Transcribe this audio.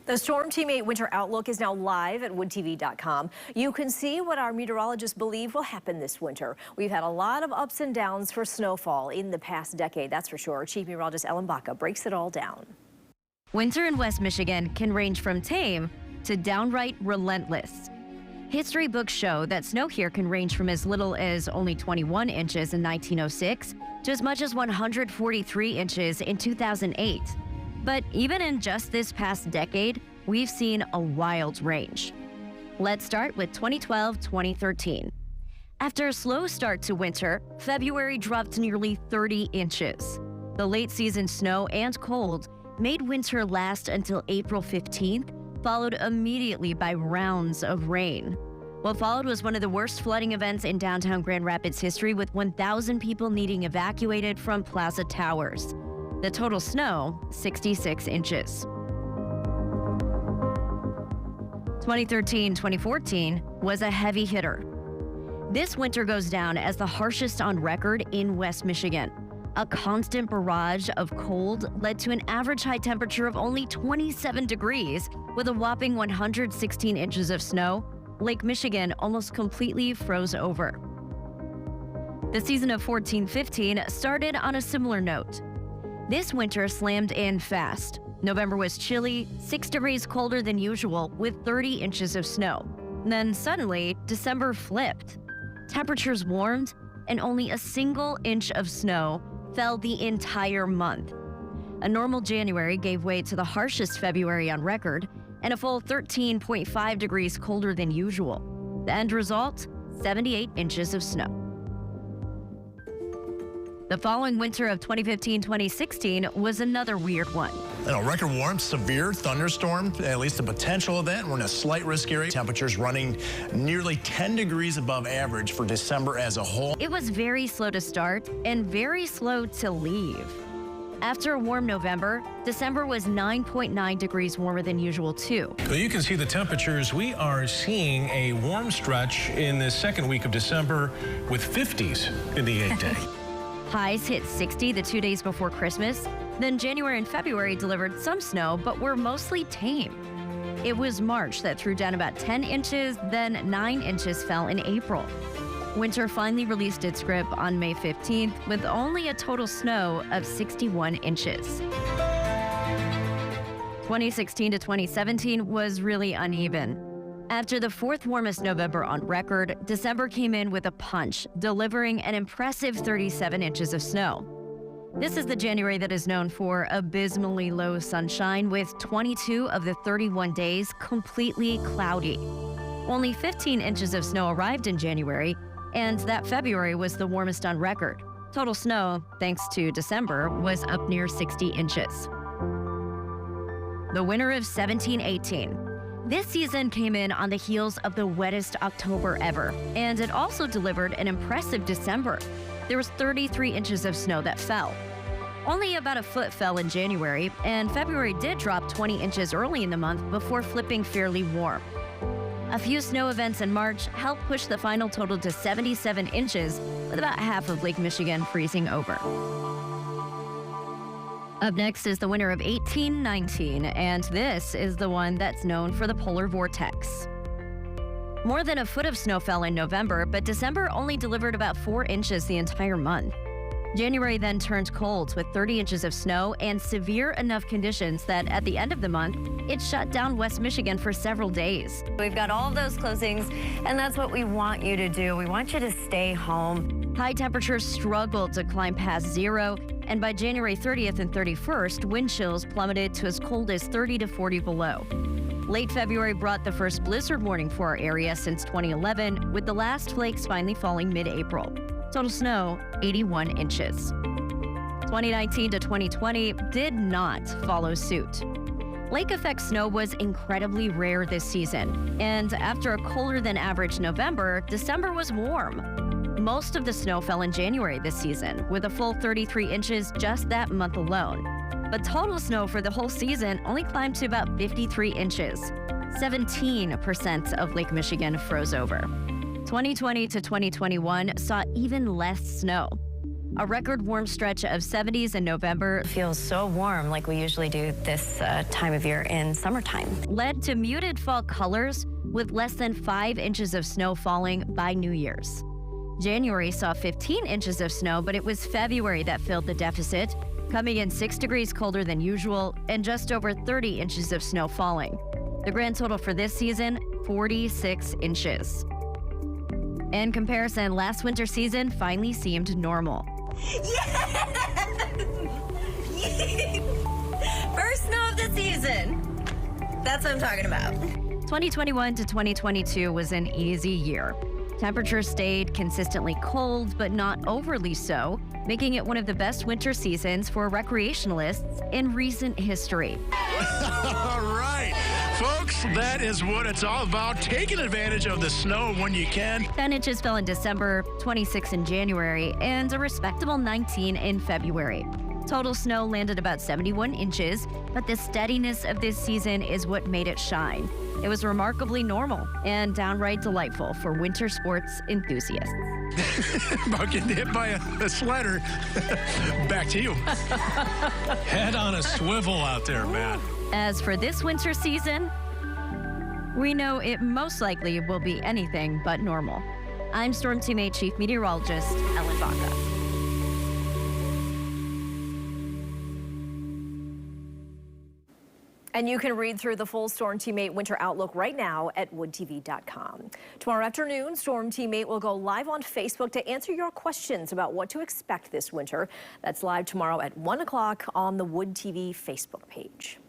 The Storm Team 8 Winter Outlook is now live at woodtv.com. You can see what our meteorologists believe will happen this winter. We've had a lot of ups and downs for snowfall in the past decade, that's for sure. Chief Meteorologist Ellen Baca breaks it all down. Winter in West Michigan can range from tame to downright relentless. History books show that snow here can range from as little as only 21 inches in 1906 to as much as 143 inches in 2008. But even in just this past decade, we've seen a wild range. Let's start with 2012-2013. After a slow start to winter, February dropped nearly 30 inches. The late season snow and cold made winter last until April 15th, followed immediately by rounds of rain. What followed was one of the worst flooding events in downtown Grand Rapids history, with 1,000 people needing evacuated from Plaza Towers. The total snow, 66 inches. 2013-2014 was a heavy hitter. This winter goes down as the harshest on record in West Michigan. A constant barrage of cold led to an average high temperature of only 27 degrees, with a whopping 116 inches of snow. Lake Michigan almost completely froze over. The season of 14-15 started on a similar note. This winter slammed in fast. November was chilly, 6 degrees colder than usual, with 30 inches of snow. Then suddenly, December flipped. Temperatures warmed, and only a single inch of snow fell the entire month. A normal January gave way to the harshest February on record, and a full 13.5 degrees colder than usual. The end result, 78 inches of snow. The following winter of 2015-2016 was another weird one. Record warm, severe thunderstorm, at least the potential of that. We're in a slight risk area. Temperatures running nearly 10 degrees above average for December as a whole. It was very slow to start and very slow to leave. After a warm November, December was 9.9 degrees warmer than usual, too. Well, you can see the temperatures. We are seeing a warm stretch in the second week of December with 50s in the 8-day. Highs hit 60 the 2 days before Christmas. Then January and February delivered some snow, but were mostly tame. It was March that threw down about 10 inches, then 9 inches fell in April. Winter finally released its grip on May 15th with only a total snow of 61 inches. 2016 to 2017 was really uneven. After the fourth warmest November on record, December came in with a punch, delivering an impressive 37 inches of snow. This is the January that is known for abysmally low sunshine, with 22 of the 31 days completely cloudy. Only 15 inches of snow arrived in January, and that February was the warmest on record. Total snow, thanks to December, was up near 60 inches. The winter of 17-18. This season came in on the heels of the wettest October ever, and it also delivered an impressive December. There was 33 inches of snow that fell. Only about a foot fell in January, and February did drop 20 inches early in the month before flipping fairly warm. A few snow events in March helped push the final total to 77 inches, with about half of Lake Michigan freezing over. Up next is the winter of 18-19, and this is the one that's known for the polar vortex. More than a foot of snow fell in November, but December only delivered about 4 inches the entire month. January then turned cold with 30 inches of snow and severe enough conditions that at the end of the month, it shut down West Michigan for several days. We've got all of those closings, and that's what we want you to do. We want you to stay home. High temperatures struggled to climb past zero, and by January 30th and 31st, wind chills plummeted to as cold as 30 to 40 below. Late February brought the first blizzard warning for our area since 2011, with the last flakes finally falling mid-April. Total snow, 81 inches. 2019 to 2020 did not follow suit. Lake effect snow was incredibly rare this season, and after a colder than average November, December was warm. Most of the snow fell in January this season, with a full 33 inches just that month alone. But total snow for the whole season only climbed to about 53 inches. 17% of Lake Michigan froze over. 2020 to 2021 saw even less snow. A record warm stretch of 70s in November Feels so warm like we usually do this time of year in summertime. led to muted fall colors with less than 5 inches of snow falling by New Year's. January saw 15 inches of snow, but it was February that filled the deficit, coming in 6 degrees colder than usual and just over 30 inches of snow falling. The grand total for this season, 46 inches. In comparison, last winter season finally seemed normal. First snow of the season. That's what I'm talking about. 2021 to 2022 was an easy year. Temperatures stayed consistently cold, but not overly so, making it one of the best winter seasons for recreationalists in recent history. All right, folks, that is what it's all about, taking advantage of the snow when you can. 10 inches fell in December, 26 in January, and a respectable 19 in February. Total snow landed about 71 inches, but the steadiness of this season is what made it shine. It was remarkably normal and downright delightful for winter sports enthusiasts. About getting hit by a sledder. Back to you. Head on a swivel out there, Matt. As for this winter season, we know it most likely will be anything but normal. I'm Storm Teammate Chief Meteorologist Ellen Baca. And you can read through the full Storm Teammate winter outlook right now at woodtv.com. Tomorrow afternoon, Storm Teammate will go live on Facebook to answer your questions about what to expect this winter. That's live tomorrow at 1 o'clock on the Wood TV Facebook page.